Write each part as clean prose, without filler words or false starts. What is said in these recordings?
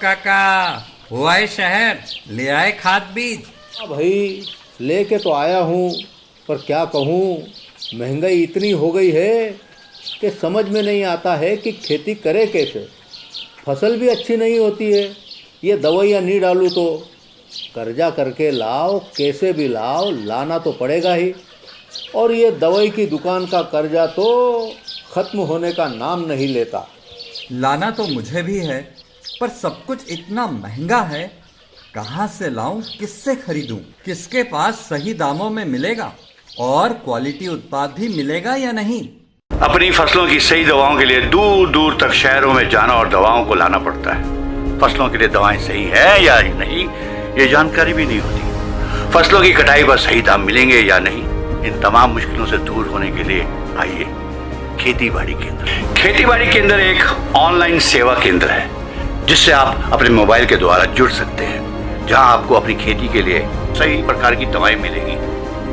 काका, हुआ है शहर, ले आए खाद बीज। हाँ भाई, लेके तो आया हूँ, पर क्या कहूँ, महंगाई इतनी हो गई है कि समझ में नहीं आता है कि खेती करे कैसे। फसल भी अच्छी नहीं होती है, ये दवाइयाँ नहीं डालूँ तो। कर्जा करके लाओ, कैसे भी लाओ, लाना तो पड़ेगा ही। और ये दवाई की दुकान का कर्जा तो ख़त्म होने का नाम नहीं लेता। लाना तो मुझे भी है, पर सब कुछ इतना महंगा है। कहाँ से लाऊं, किससे खरीदूं, किसके पास सही दामों में मिलेगा और क्वालिटी उत्पाद भी मिलेगा या नहीं। अपनी फसलों की सही दवाओं के लिए दूर दूर तक शहरों में जाना और दवाओं को लाना पड़ता है। फसलों के लिए दवाएं सही है या नहीं, ये जानकारी भी नहीं होती। फसलों की कटाई पर सही दाम मिलेंगे या नहीं, इन तमाम मुश्किलों से दूर होने के लिए आइए खेती बाड़ी केंद्र। खेती बाड़ी केंद्र एक ऑनलाइन सेवा केंद्र है जिससे आप अपने मोबाइल के द्वारा जुड़ सकते हैं, जहां आपको अपनी खेती के लिए सही प्रकार की दवाएं मिलेगी,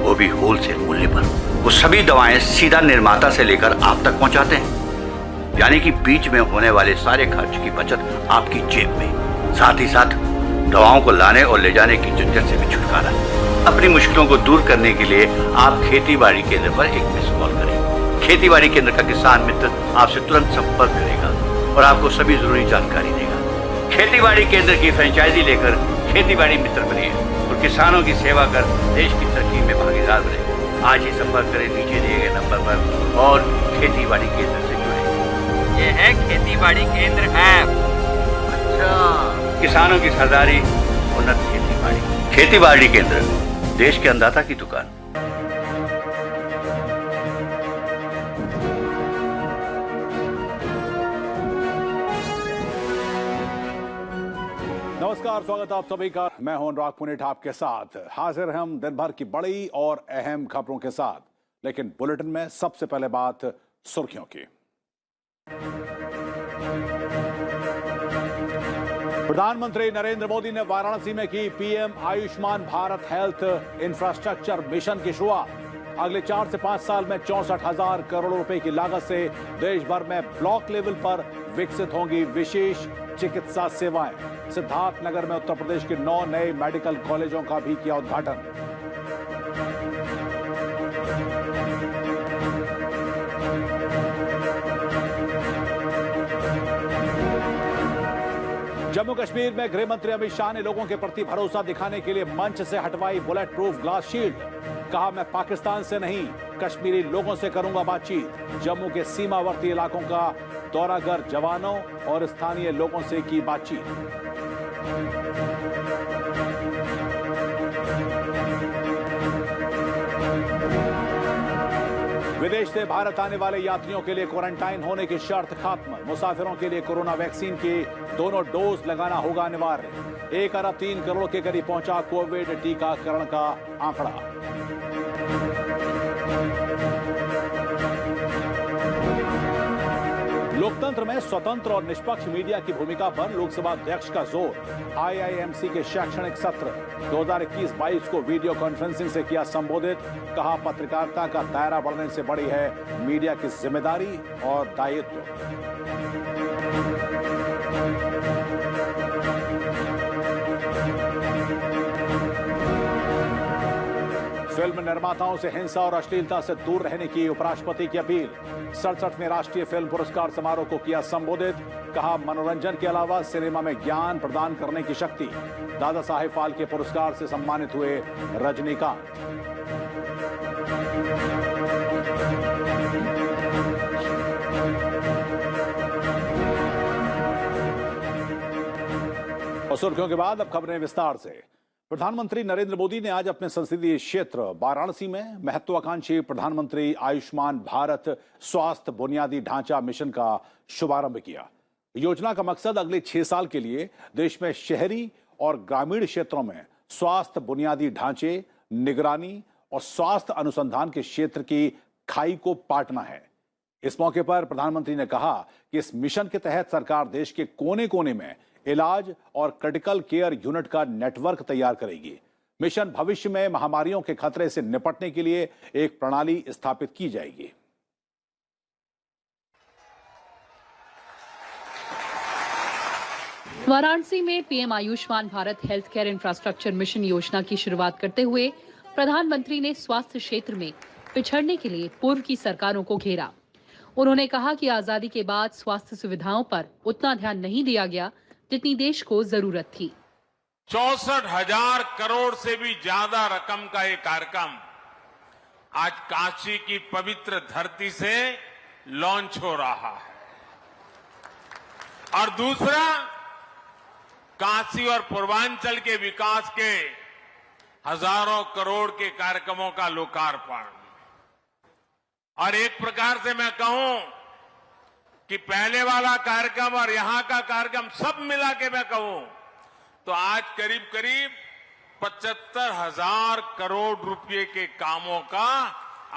वो भी होलसेल मूल्य पर। वो सभी दवाएं सीधा निर्माता से लेकर आप तक पहुंचाते हैं, यानी कि बीच में होने वाले सारे खर्च की बचत आपकी जेब में। साथ ही साथ दवाओं को लाने और ले जाने की झंझट से भी छुटकारा। अपनी मुश्किलों को दूर करने के लिए आप खेती बाड़ी केंद्र पर एक मिस कॉल करें। खेती बाड़ी केंद्र का किसान मित्र आपसे तुरंत संपर्क करेगा और आपको सभी जरूरी जानकारी देगा। खेती बाड़ी केंद्र की फ्रेंचाइजी लेकर खेती बाड़ी मित्र बनिए और किसानों की सेवा कर देश की तरक्की में भागीदार बने। आज ही संपर्क करें नीचे दिए गए नंबर पर और खेती बाड़ी केंद्र से जुड़े। ये है खेती बाड़ी केंद्र ऐप। अच्छा, किसानों की सरदारी, उन्नत खेती बाड़ी। खेती बाड़ी केंद्र, देश के अन्नदाता की दुकान। नमस्कार, स्वागत आप सभी का। मैं हूं अनुराग पुनेठ आपके साथ। हाजिर हैं हम दिन भर की बड़ी और अहम खबरों के साथ, लेकिन बुलेटिन में सबसे पहले बात सुर्खियों की। प्रधानमंत्री नरेंद्र मोदी ने वाराणसी में की PM Ayushman Bharat health infrastructure mission की शुरुआत। अगले 4 से 5 साल में 64,000 करोड़ रुपए की लागत से देश भर में ब्लॉक लेवल पर विकसित होंगी विशेष चिकित्सा सेवाएं। सिद्धार्थनगर में उत्तर प्रदेश के 9 नए मेडिकल कॉलेजों का भी किया उद्घाटन। जम्मू कश्मीर में गृह मंत्री अमित शाह ने लोगों के प्रति भरोसा दिखाने के लिए मंच से हटवाई बुलेट प्रूफ ग्लास शील्ड। कहा, मैं पाकिस्तान से नहीं, कश्मीरी लोगों से करूंगा बातचीत। जम्मू के सीमावर्ती इलाकों का दौरा कर जवानों और स्थानीय लोगों से की बातचीत। विदेश से भारत आने वाले यात्रियों के लिए क्वारंटाइन होने की शर्त खत्म। मुसाफिरों के लिए कोरोना वैक्सीन के दोनों डोज लगाना होगा अनिवार्य। 1 अरब 3 करोड़ के करीब पहुंचा कोविड टीकाकरण का आंकड़ा। लोकतंत्र में स्वतंत्र और निष्पक्ष मीडिया की भूमिका पर लोकसभा अध्यक्ष का जोर। आईआईएमसी के शैक्षणिक सत्र 2021-22 को वीडियो कॉन्फ्रेंसिंग से किया संबोधित। कहा, पत्रकारिता का दायरा बढ़ने से बड़ी है मीडिया की जिम्मेदारी और दायित्व। फिल्म निर्माताओं से हिंसा और अश्लीलता से दूर रहने की उपराष्ट्रपति की अपील। 67वें राष्ट्रीय फिल्म पुरस्कार समारोह को किया संबोधित। कहा, मनोरंजन के अलावा सिनेमा में ज्ञान प्रदान करने की शक्ति। दादा साहेब फाल्के पुरस्कार से सम्मानित हुए रजनीकांत। और सुर्खियों के बाद अब खबरें विस्तार से। प्रधानमंत्री नरेंद्र मोदी ने आज अपने संसदीय क्षेत्र वाराणसी में महत्वाकांक्षी प्रधानमंत्री आयुष्मान भारत स्वास्थ्य बुनियादी ढांचा मिशन का शुभारंभ किया। योजना का मकसद अगले 6 साल के लिए देश में शहरी और ग्रामीण क्षेत्रों में स्वास्थ्य बुनियादी ढांचे, निगरानी और स्वास्थ्य अनुसंधान के क्षेत्र की खाई को पाटना है। इस मौके पर प्रधानमंत्री ने कहा कि इस मिशन के तहत सरकार देश के कोने कोने में इलाज और क्रिटिकल केयर यूनिट का नेटवर्क तैयार करेगी। मिशन भविष्य में महामारियों के खतरे से निपटने के लिए एक प्रणाली स्थापित की जाएगी। वाराणसी में PM Ayushman Bharat health care infrastructure mission योजना की शुरुआत करते हुए प्रधानमंत्री ने स्वास्थ्य क्षेत्र में पिछड़ने के लिए पूर्व की सरकारों को घेरा। उन्होंने कहा कि आजादी के बाद स्वास्थ्य सुविधाओं पर उतना ध्यान नहीं दिया गया जितनी देश को जरूरत थी। 64,000 करोड़ से भी ज्यादा रकम का ये कार्यक्रम आज काशी की पवित्र धरती से लॉन्च हो रहा है। और दूसरा, काशी और पूर्वांचल के विकास के हजारों करोड़ के कार्यक्रमों का लोकार्पण। और एक प्रकार से मैं कहूं कि पहले वाला कार्यक्रम और यहां का कार्यक्रम सब मिला के मैं कहूं तो आज करीब करीब 75,000 करोड़ रुपए के कामों का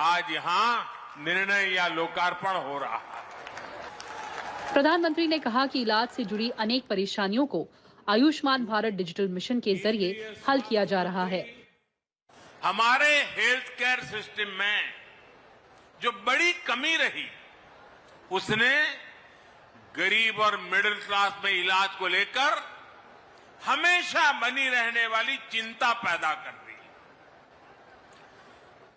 आज यहां निर्णय या लोकार्पण हो रहा है। प्रधानमंत्री ने कहा कि इलाज से जुड़ी अनेक परेशानियों को आयुष्मान भारत डिजिटल मिशन के जरिए हल किया जा रहा है। हमारे हेल्थ केयर सिस्टम में जो बड़ी कमी रही उसने गरीब और मिडिल क्लास में इलाज को लेकर हमेशा बनी रहने वाली चिंता पैदा कर दी।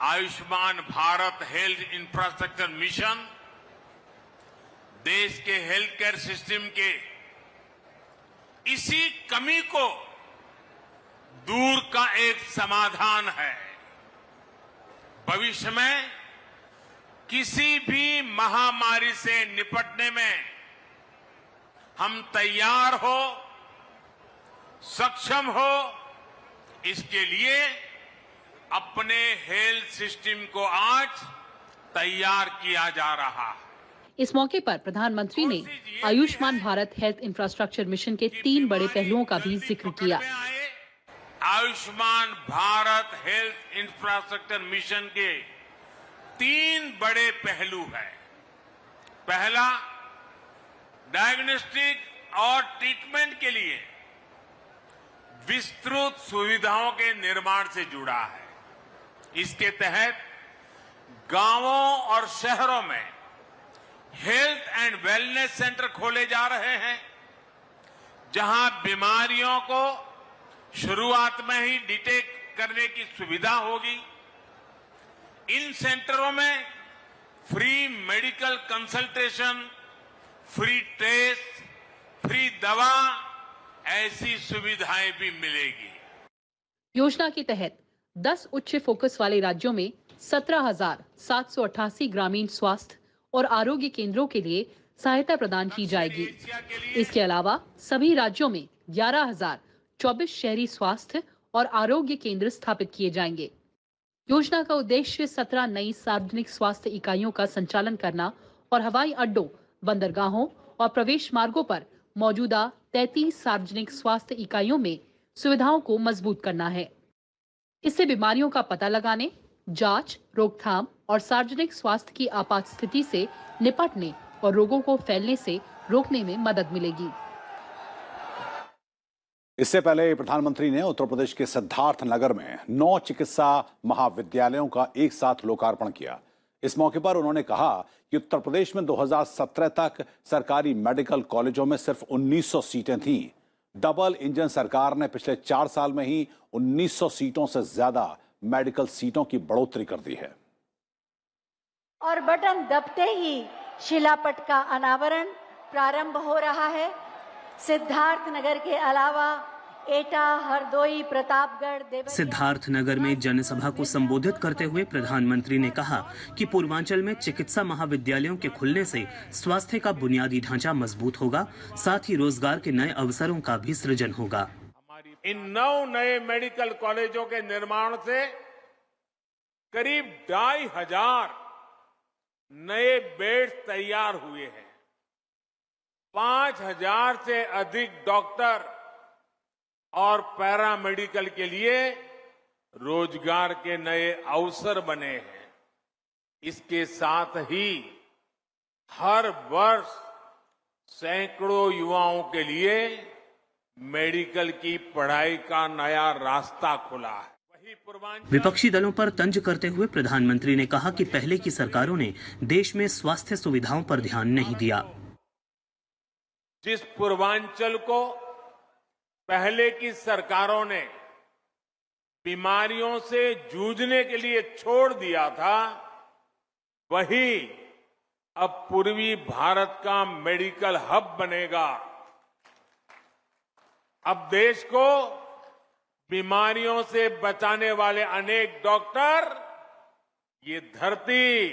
Ayushman Bharat health infrastructure mission देश के हेल्थ केयर सिस्टम के इसी कमी को दूर का एक समाधान है। भविष्य में किसी भी महामारी से निपटने में हम तैयार हो, सक्षम हो, इसके लिए अपने हेल्थ सिस्टम को आज तैयार किया जा रहा है। इस मौके पर प्रधानमंत्री ने Ayushman Bharat health infrastructure mission के 3 बड़े पहलुओं का भी जिक्र किया। Ayushman Bharat health infrastructure mission के 3 बड़े पहलू हैं। पहला, डायग्नोस्टिक और ट्रीटमेंट के लिए विस्तृत सुविधाओं के निर्माण से जुड़ा है। इसके तहत गांवों और शहरों में हेल्थ एंड वेलनेस सेंटर खोले जा रहे हैं, जहां बीमारियों को शुरुआत में ही डिटेक्ट करने की सुविधा होगी। इन सेंटरों में free medical consultation, free test, free दवा, ऐसी सुविधाएं भी मिलेगी। योजना के तहत 10 उच्च फोकस वाले राज्यों में 17,788 ग्रामीण स्वास्थ्य और आरोग्य केंद्रों के लिए सहायता प्रदान की जाएगी। इसके अलावा सभी राज्यों में 11,024 शहरी स्वास्थ्य और आरोग्य केंद्र स्थापित किए जाएंगे। योजना का उद्देश्य 17 नई सार्वजनिक स्वास्थ्य इकाइयों का संचालन करना और हवाई अड्डों, बंदरगाहों और प्रवेश मार्गों पर मौजूदा 33 सार्वजनिक स्वास्थ्य इकाइयों में सुविधाओं को मजबूत करना है। इससे बीमारियों का पता लगाने, जांच, रोकथाम और सार्वजनिक स्वास्थ्य की आपात स्थिति से निपटने और रोगों को फैलने से रोकने में मदद मिलेगी। इससे पहले प्रधानमंत्री ने उत्तर प्रदेश के सिद्धार्थ नगर में 9 चिकित्सा महाविद्यालयों का एक साथ लोकार्पण किया। इस मौके पर उन्होंने कहा कि उत्तर प्रदेश में 2017 तक सरकारी मेडिकल कॉलेजों में सिर्फ 1900 सीटें थीं। डबल इंजन सरकार ने पिछले 4 साल में ही 1900 सीटों से ज्यादा मेडिकल सीटों की बढ़ोतरी कर दी है। और बटन दबते ही शिलापट का अनावरण प्रारंभ हो रहा है। सिद्धार्थ नगर के अलावा एटा, हरदोई, प्रतापगढ़, सिद्धार्थ नगर में जनसभा को संबोधित करते हुए प्रधानमंत्री ने कहा कि पूर्वांचल में चिकित्सा महाविद्यालयों के खुलने से स्वास्थ्य का बुनियादी ढांचा मजबूत होगा, साथ ही रोजगार के नए अवसरों का भी सृजन होगा। इन 9 नए मेडिकल कॉलेजों के निर्माण से करीब 2,500 नए बेड्स तैयार हुए हैं। 5,000 से अधिक डॉक्टर और पैरामेडिकल के लिए रोजगार के नए अवसर बने हैं। इसके साथ ही हर वर्ष सैकड़ों युवाओं के लिए मेडिकल की पढ़ाई का नया रास्ता खुला है। विपक्षी दलों पर तंज करते हुए प्रधानमंत्री ने कहा कि पहले की सरकारों ने देश में स्वास्थ्य सुविधाओं पर ध्यान नहीं दिया। जिस पूर्वांचल को पहले की सरकारों ने बीमारियों से जूझने के लिए छोड़ दिया था, वही अब पूर्वी भारत का मेडिकल हब बनेगा। अब देश को बीमारियों से बचाने वाले अनेक डॉक्टर, ये धरती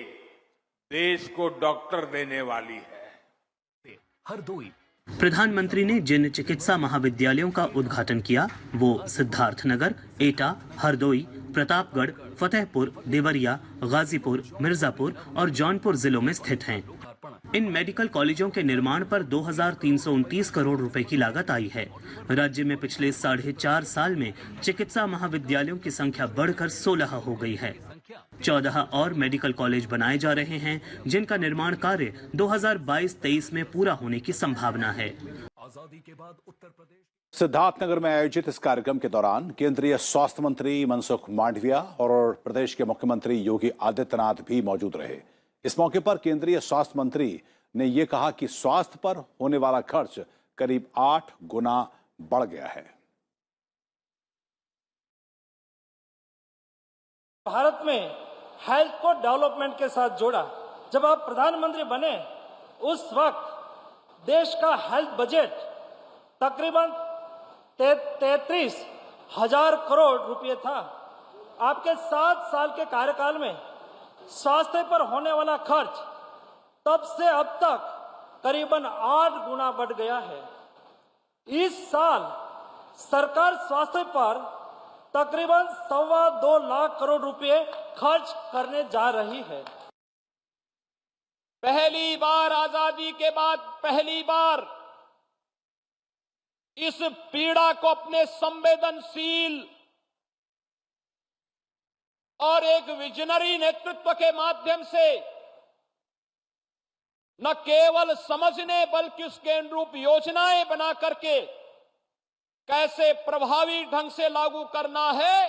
देश को डॉक्टर देने वाली है। हरदोई प्रधानमंत्री ने जिन चिकित्सा महाविद्यालयों का उद्घाटन किया वो सिद्धार्थनगर, एटा, हरदोई, प्रतापगढ़, फतेहपुर, देवरिया, गाजीपुर, मिर्जापुर और जौनपुर जिलों में स्थित हैं। इन मेडिकल कॉलेजों के निर्माण पर 2329 करोड़ रुपए की लागत आई है। राज्य में पिछले 4.5 साल में चिकित्सा महाविद्यालयों की संख्या बढ़कर 16 हो गई है। 14 और मेडिकल कॉलेज बनाए जा रहे हैं, जिनका निर्माण कार्य 2022-23 में पूरा होने की संभावना है। आजादी के बाद उत्तर प्रदेश सिद्धार्थनगर में आयोजित इस कार्यक्रम के दौरान केंद्रीय स्वास्थ्य मंत्री मनसुख मांडविया और प्रदेश के मुख्यमंत्री योगी आदित्यनाथ भी मौजूद रहे। इस मौके पर केंद्रीय स्वास्थ्य मंत्री ने यह कहा कि स्वास्थ्य पर होने वाला खर्च करीब 8 गुना बढ़ गया है। भारत में हेल्थ को डेवलपमेंट के साथ जोड़ा। जब आप प्रधानमंत्री बने उस वक्त देश का हेल्थ बजट तकरीबन 33,000 करोड़ रुपए था। आपके 7 साल के कार्यकाल में स्वास्थ्य पर होने वाला खर्च तब से अब तक करीबन 8 गुना बढ़ गया है। इस साल सरकार स्वास्थ्य पर तकरीबन 2.25 लाख करोड़ रुपए खर्च करने जा रही है। पहली बार आजादी के बाद पहली बार इस पीड़ा को अपने संवेदनशील और एक विजनरी नेतृत्व के माध्यम से न केवल समझने बल्कि उसके अनुरूप योजनाएं बना करके कैसे प्रभावी ढंग से लागू करना है,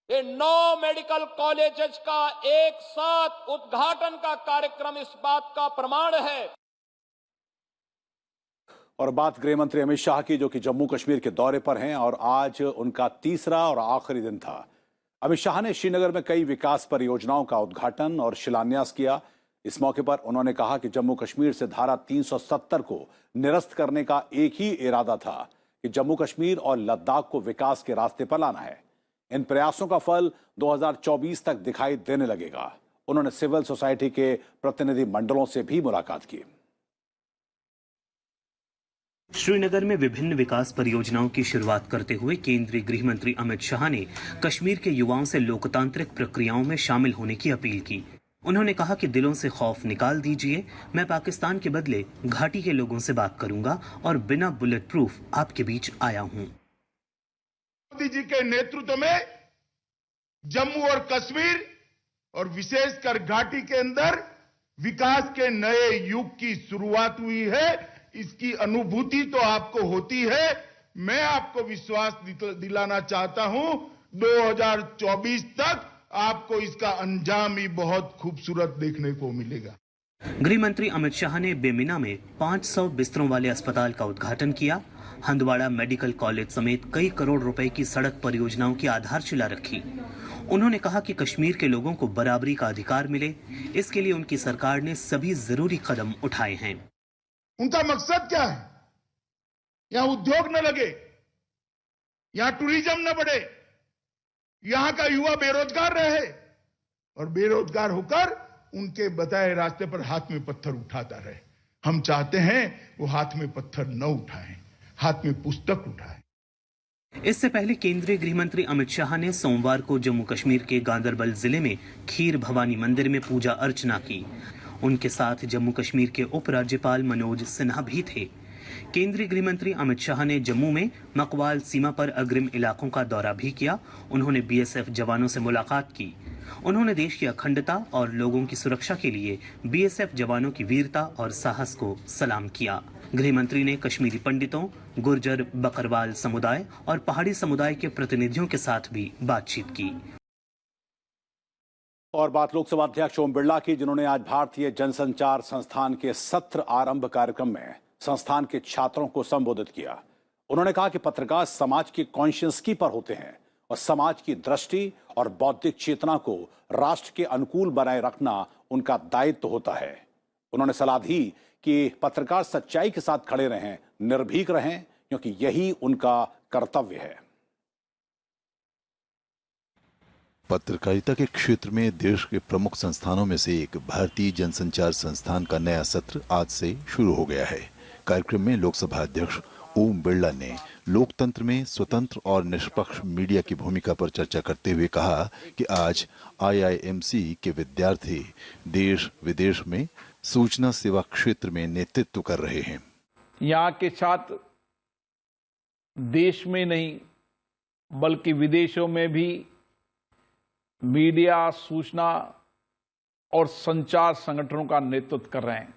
ये 9 मेडिकल कॉलेजेस का एक साथ उद्घाटन का कार्यक्रम इस बात का प्रमाण है। और बात गृह मंत्री अमित शाह की, जो कि जम्मू कश्मीर के दौरे पर हैं और आज उनका तीसरा और आखिरी दिन था। अमित शाह ने श्रीनगर में कई विकास परियोजनाओं का उद्घाटन और शिलान्यास किया। इस मौके पर उन्होंने कहा कि जम्मू कश्मीर से धारा 370 को निरस्त करने का एक ही इरादा था कि जम्मू कश्मीर और लद्दाख को विकास के रास्ते पर लाना है। इन प्रयासों का फल 2024 तक दिखाई देने लगेगा। उन्होंने सिविल सोसाइटी के प्रतिनिधि मंडलों से भी मुलाकात की। श्रीनगर में विभिन्न विकास परियोजनाओं की शुरुआत करते हुए केंद्रीय गृह मंत्री अमित शाह ने कश्मीर के युवाओं से लोकतांत्रिक प्रक्रियाओं में शामिल होने की अपील की। उन्होंने कहा कि दिलों से खौफ निकाल दीजिए, मैं पाकिस्तान के बदले घाटी के लोगों से बात करूंगा और बिना बुलेट प्रूफ आपके बीच आया हूं। मोदी जी के नेतृत्व में जम्मू और कश्मीर और विशेषकर घाटी के अंदर विकास के नए युग की शुरुआत हुई है। इसकी अनुभूति तो आपको होती है। मैं आपको विश्वास दिलाना चाहता हूं 2024 तक आपको इसका अंजाम ही बहुत खूबसूरत देखने को मिलेगा। गृह मंत्री अमित शाह ने बेमिना में 500 बिस्तरों वाले अस्पताल का उद्घाटन किया। हंदवाड़ा मेडिकल कॉलेज समेत कई करोड़ रुपए की सड़क परियोजनाओं की आधारशिला रखी। उन्होंने कहा कि कश्मीर के लोगों को बराबरी का अधिकार मिले, इसके लिए उनकी सरकार ने सभी जरूरी कदम उठाए हैं। उनका मकसद क्या है? यहां उद्योग न लगे, यहां टूरिज्म न बढ़े, यहां का युवा बेरोजगार रहे और बेरोजगार होकर उनके बताए रास्ते पर हाथ में पत्थर उठाता रहे। हम चाहते हैं वो हाथ में पत्थर न उठाएं, हाथ में पुस्तक उठाएं। इससे पहले केंद्रीय गृह मंत्री अमित शाह ने सोमवार को जम्मू कश्मीर के गांदरबल जिले में खीर भवानी मंदिर में पूजा अर्चना की। उनके साथ जम्मू कश्मीर के उपराज्यपाल मनोज सिन्हा भी थे। केंद्रीय गृह मंत्री अमित शाह ने जम्मू में मकवाल सीमा पर अग्रिम इलाकों का दौरा भी किया। उन्होंने बीएसएफ जवानों से मुलाकात की। उन्होंने देश की अखंडता और लोगों की सुरक्षा के लिए बीएसएफ जवानों की वीरता और साहस को सलाम किया। गृह मंत्री ने कश्मीरी पंडितों, गुर्जर बकरवाल समुदाय और पहाड़ी समुदाय के प्रतिनिधियों के साथ भी बातचीत की। और बात लोकसभा अध्यक्ष ओम बिरला की, जिन्होंने आज भारतीय जनसंचार संस्थान के सत्र आरंभ कार्यक्रम में संस्थान के छात्रों को संबोधित किया। उन्होंने कहा कि पत्रकार समाज के कॉन्शियस कीपर होते हैं और समाज की दृष्टि और बौद्धिक चेतना को राष्ट्र के अनुकूल बनाए रखना उनका दायित्व होता है। उन्होंने सलाह दी कि पत्रकार सच्चाई के साथ खड़े रहें, निर्भीक रहें, क्योंकि यही उनका कर्तव्य है। पत्रकारिता के क्षेत्र में देश के प्रमुख संस्थानों में से एक भारतीय जनसंचार संस्थान का नया सत्र आज से शुरू हो गया है। कार्यक्रम में लोकसभा अध्यक्ष ओम बिरला ने लोकतंत्र में स्वतंत्र और निष्पक्ष मीडिया की भूमिका पर चर्चा करते हुए कहा कि आज IIMC के विद्यार्थी देश विदेश में सूचना सेवा क्षेत्र में नेतृत्व कर रहे हैं। यहाँ के छात्र देश में नहीं बल्कि विदेशों में भी मीडिया, सूचना और संचार संगठनों का नेतृत्व कर रहे हैं।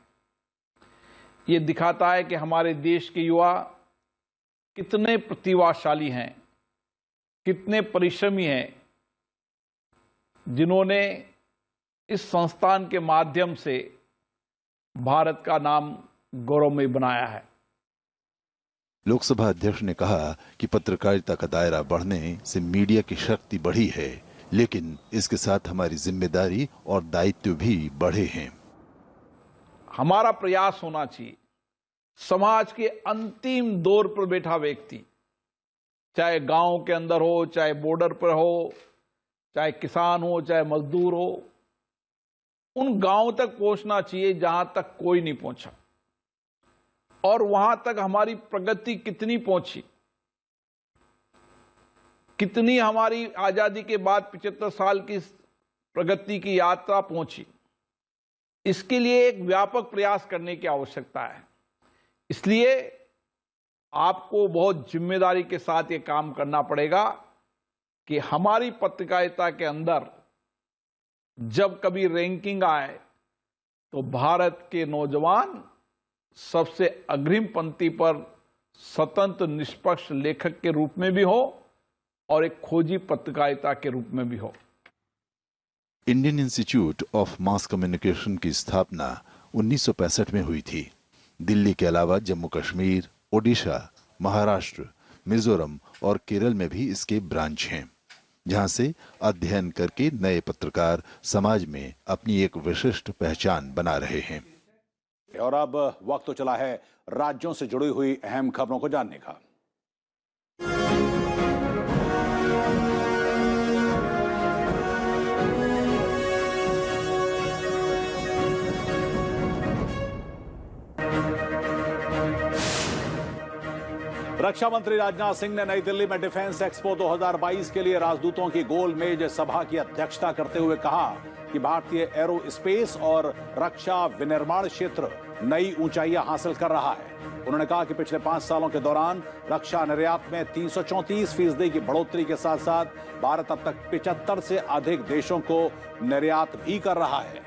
ये दिखाता है कि हमारे देश के युवा कितने प्रतिभाशाली हैं, कितने परिश्रमी हैं, जिन्होंने इस संस्थान के माध्यम से भारत का नाम गौरवमय बनाया है। लोकसभा अध्यक्ष ने कहा कि पत्रकारिता का दायरा बढ़ने से मीडिया की शक्ति बढ़ी है, लेकिन इसके साथ हमारी जिम्मेदारी और दायित्व भी बढ़े हैं। हमारा प्रयास होना चाहिए समाज के अंतिम दौर पर बैठा व्यक्ति, चाहे गांव के अंदर हो, चाहे बॉर्डर पर हो, चाहे किसान हो, चाहे मजदूर हो, उन गांव तक पहुंचना चाहिए जहां तक कोई नहीं पहुंचा, और वहां तक हमारी प्रगति कितनी पहुंची, कितनी हमारी आजादी के बाद 75 साल की प्रगति की यात्रा पहुंची, इसके लिए एक व्यापक प्रयास करने की आवश्यकता है। इसलिए आपको बहुत जिम्मेदारी के साथ ये काम करना पड़ेगा कि हमारी पत्रकारिता के अंदर जब कभी रैंकिंग आए तो भारत के नौजवान सबसे अग्रिम पंक्ति पर स्वतंत्र निष्पक्ष लेखक के रूप में भी हो और एक खोजी पत्रकारिता के रूप में भी हो। Indian institute of mass communication की स्थापना 1965 में हुई थी। दिल्ली के अलावा जम्मू कश्मीर, ओडिशा, महाराष्ट्र, मिजोरम और केरल में भी इसके ब्रांच हैं, जहां से अध्ययन करके नए पत्रकार समाज में अपनी एक विशिष्ट पहचान बना रहे हैं। और अब वक्त तो चला है राज्यों से जुड़ी हुई अहम खबरों को जानने का। रक्षा मंत्री राजनाथ सिंह ने नई दिल्ली में डिफेंस एक्सपो 2022 के लिए राजदूतों की गोलमेज सभा की अध्यक्षता करते हुए कहा कि भारतीय एरोस्पेस और रक्षा विनिर्माण क्षेत्र नई ऊंचाइयां हासिल कर रहा है। उन्होंने कहा कि पिछले 5 सालों के दौरान रक्षा निर्यात में 334% की बढ़ोतरी के साथ साथ भारत अब तक 75 से अधिक देशों को निर्यात भी कर रहा है।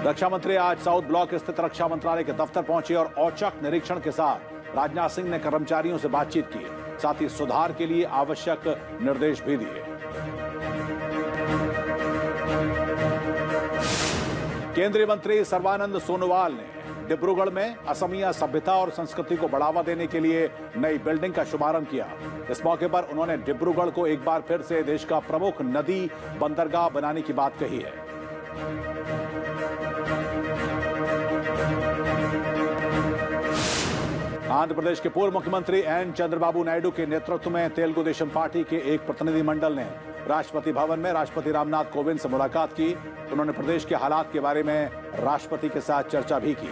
रक्षा मंत्री आज साउथ ब्लॉक स्थित रक्षा मंत्रालय के दफ्तर पहुंचे और औचक निरीक्षण के साथ राजनाथ सिंह ने कर्मचारियों से बातचीत की, साथ ही सुधार के लिए आवश्यक निर्देश भी दिए। केंद्रीय मंत्री सर्बानंद सोनोवाल ने डिब्रूगढ़ में असमिया सभ्यता और संस्कृति को बढ़ावा देने के लिए नई बिल्डिंग का शुभारंभ किया। इस मौके पर उन्होंने डिब्रूगढ़ को एक बार फिर से देश का प्रमुख नदी बंदरगाह बनाने की बात कही है। आंध्र प्रदेश के पूर्व मुख्यमंत्री एन चंद्रबाबू नायडू के नेतृत्व में तेलुगु देशम पार्टी के एक प्रतिनिधिमंडल ने राष्ट्रपति भवन में राष्ट्रपति रामनाथ कोविंद से मुलाकात की। उन्होंने प्रदेश के हालात के बारे में राष्ट्रपति के साथ चर्चा भी की।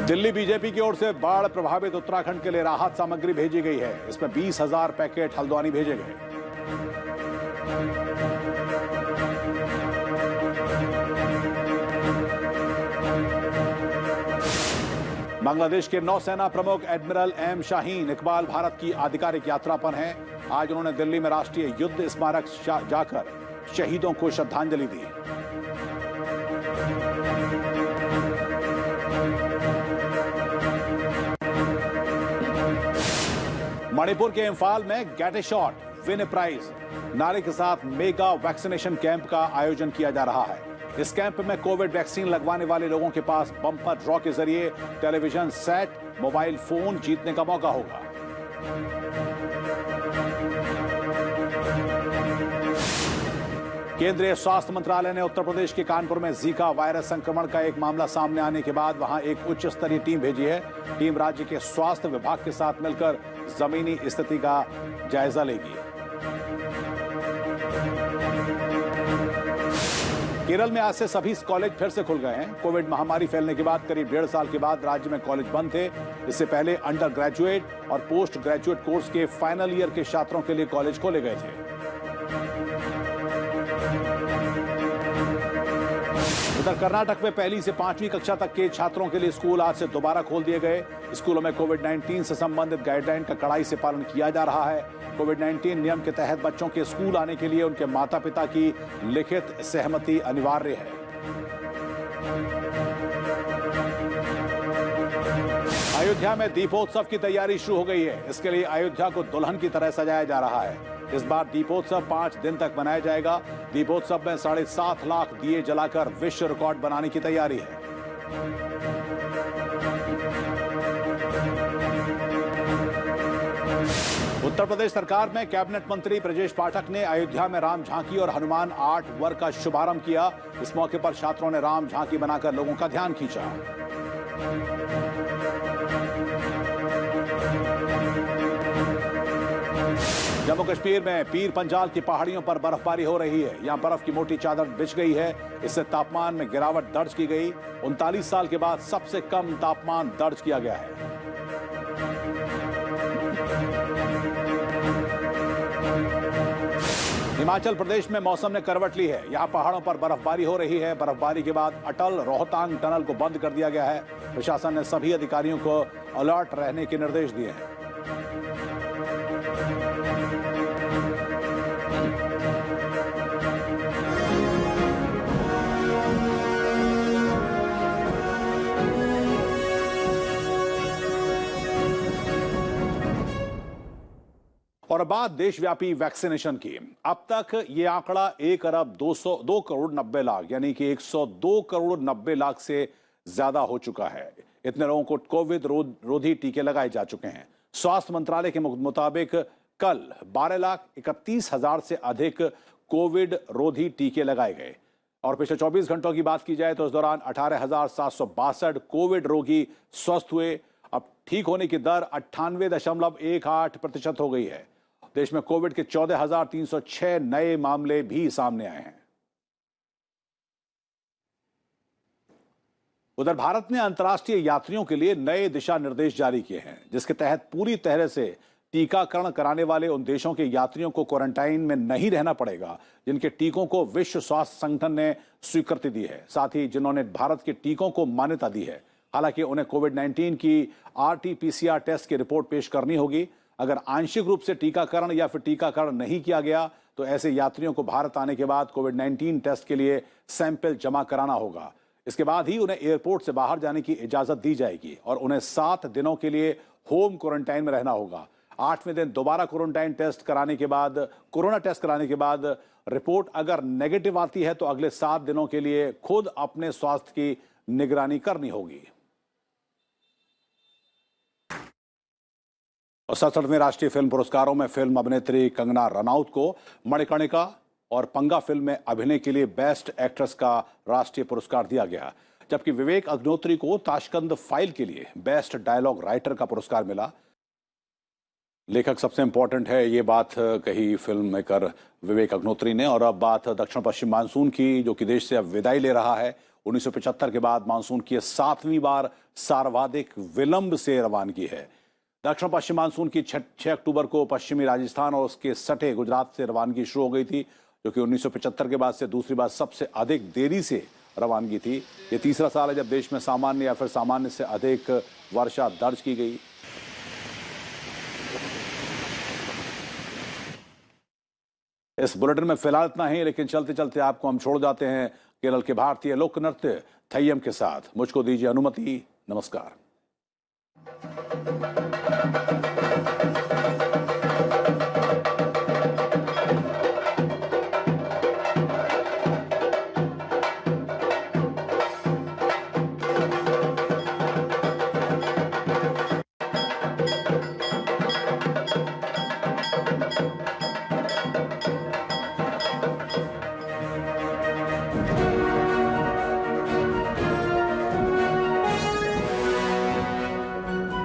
दिल्ली बीजेपी की ओर से बाढ़ प्रभावित उत्तराखंड के लिए राहत सामग्री भेजी गई है। इसमें 20,000 पैकेट हल्द्वानी भेजे गए। बांग्लादेश के नौसेना प्रमुख एडमिरल एम शाहीन इकबाल भारत की आधिकारिक यात्रा पर हैं। आज उन्होंने दिल्ली में राष्ट्रीय युद्ध स्मारक जाकर शहीदों को श्रद्धांजलि दी। मणिपुर के इंफाल में गैटे शॉट विन प्राइज नारे के साथ मेगा वैक्सीनेशन कैंप का आयोजन किया जा रहा है। इस कैंप में कोविड वैक्सीन लगवाने वाले लोगों के पास बम्पर ड्रॉ के जरिए टेलीविजन सेट, मोबाइल फोन जीतने का मौका होगा। केंद्रीय स्वास्थ्य मंत्रालय ने उत्तर प्रदेश के कानपुर में जीका वायरस संक्रमण का एक मामला सामने आने के बाद वहां एक उच्च स्तरीय टीम भेजी है। टीम राज्य के स्वास्थ्य विभाग के साथ मिलकर जमीनी स्थिति का जायजा लेगी। केरल में आज से सभी कॉलेज फिर से खुल गए हैं। कोविड महामारी फैलने के बाद करीब 1.5 साल के बाद राज्य में कॉलेज बंद थे। इससे पहले अंडर ग्रेजुएट और पोस्ट ग्रेजुएट कोर्स के फाइनल ईयर के छात्रों के लिए कॉलेज खोले गए थे। उधर कर्नाटक में 1ली से 5वीं कक्षा तक के छात्रों के लिए स्कूल आज से दोबारा खोल दिए गए। स्कूलों में कोविड-19 से संबंधित गाइडलाइन का कड़ाई से पालन किया जा रहा है। कोविड-19 नियम के तहत बच्चों के स्कूल आने के लिए उनके माता पिता की लिखित सहमति अनिवार्य है। अयोध्या में दीपोत्सव की तैयारी शुरू हो गई है। इसके लिए अयोध्या को दुल्हन की तरह सजाया जा रहा है। इस बार दीपोत्सव 5 दिन तक मनाया जाएगा। दीपोत्सव में 7.5 लाख दिए जलाकर विश्व रिकॉर्ड बनाने की तैयारी है। उत्तर प्रदेश सरकार में कैबिनेट मंत्री ब्रजेश पाठक ने अयोध्या में राम झांकी और हनुमान आर्ट वर्क का शुभारंभ किया। इस मौके पर छात्रों ने राम झांकी बनाकर लोगों का ध्यान खींचा। जम्मू कश्मीर में पीर पंजाल की पहाड़ियों पर बर्फबारी हो रही है। यहां बर्फ की मोटी चादर बिछ गई है। इससे तापमान में गिरावट दर्ज की गई। 39 साल के बाद सबसे कम तापमान दर्ज किया गया है। हिमाचल प्रदेश में मौसम ने करवट ली है। यहां पहाड़ों पर बर्फबारी हो रही है। बर्फबारी के बाद अटल रोहतांग टनल को बंद कर दिया गया है। प्रशासन ने सभी अधिकारियों को अलर्ट रहने के निर्देश दिए हैं। और बात देशव्यापी वैक्सीनेशन की। अब तक ये आंकड़ा 1,2 करोड़ 90 लाख यानी कि 102 करोड़ 90 लाख से ज्यादा हो चुका है। इतने लोगों को कोविड रोधी टीके लगाए जा चुके हैं। स्वास्थ्य मंत्रालय के मुताबिक कल 12,31,000 से अधिक कोविड रोधी टीके लगाए गए। और पिछले 24 घंटों की बात की जाए तो इस दौरान 18,762 कोविड रोगी स्वस्थ हुए। अब ठीक होने की दर 98.18% हो गई है। देश में कोविड के 14,306 नए मामले भी सामने आए हैं। उधर भारत ने अंतर्राष्ट्रीय यात्रियों के लिए नए दिशा निर्देश जारी किए हैं, जिसके तहत पूरी तरह से टीकाकरण कराने वाले उन देशों के यात्रियों को क्वारंटाइन में नहीं रहना पड़ेगा जिनके टीकों को विश्व स्वास्थ्य संगठन ने स्वीकृति दी है, साथ ही जिन्होंने भारत के टीकों को मान्यता दी है। हालांकि उन्हें कोविड-19 की RT-PCR टेस्ट की रिपोर्ट पेश करनी होगी। अगर आंशिक रूप से टीकाकरण या फिर टीकाकरण नहीं किया गया तो ऐसे यात्रियों को भारत आने के बाद कोविड-19 टेस्ट के लिए सैंपल जमा कराना होगा। इसके बाद ही उन्हें एयरपोर्ट से बाहर जाने की इजाजत दी जाएगी और उन्हें 7 दिनों के लिए होम क्वारंटाइन में रहना होगा। 8वें दिन दोबारा कोरोना टेस्ट कराने के बाद रिपोर्ट अगर नेगेटिव आती है तो अगले 7 दिनों के लिए खुद अपने स्वास्थ्य की निगरानी करनी होगी। और 67वें राष्ट्रीय फिल्म पुरस्कारों में फिल्म अभिनेत्री कंगना रनौत को मणिकर्णिका और पंगा फिल्म में अभिनय के लिए बेस्ट एक्ट्रेस का राष्ट्रीय पुरस्कार दिया गया, जबकि विवेक अग्निहोत्री को ताशकंद फाइल के लिए बेस्ट डायलॉग राइटर का पुरस्कार मिला। लेखक सबसे इंपॉर्टेंट है, ये बात कही फिल्म मेकर विवेक अग्निहोत्री ने। और अब बात दक्षिण पश्चिम मानसून की, जो कि देश से अब विदाई ले रहा है। 1975 के बाद मानसून की 7वीं बार सर्वाधिक विलंब से रवानगी है। दक्षिण पश्चिम मानसून की 6 अक्टूबर को पश्चिमी राजस्थान और उसके सटे गुजरात से रवानगी शुरू हो गई थी, जो कि 1975 के बाद से दूसरी बार सबसे अधिक देरी से रवानगी थी। ये तीसरा साल है जब देश में सामान्य या फिर सामान्य से अधिक वर्षा दर्ज की गई। इस बुलेटिन में फिलहाल इतना ही, लेकिन चलते चलते आपको हम छोड़ जाते हैं केरल के भारतीय लोक नृत्य थय्यम के साथ। मुझको दीजिए अनुमति। नमस्कार।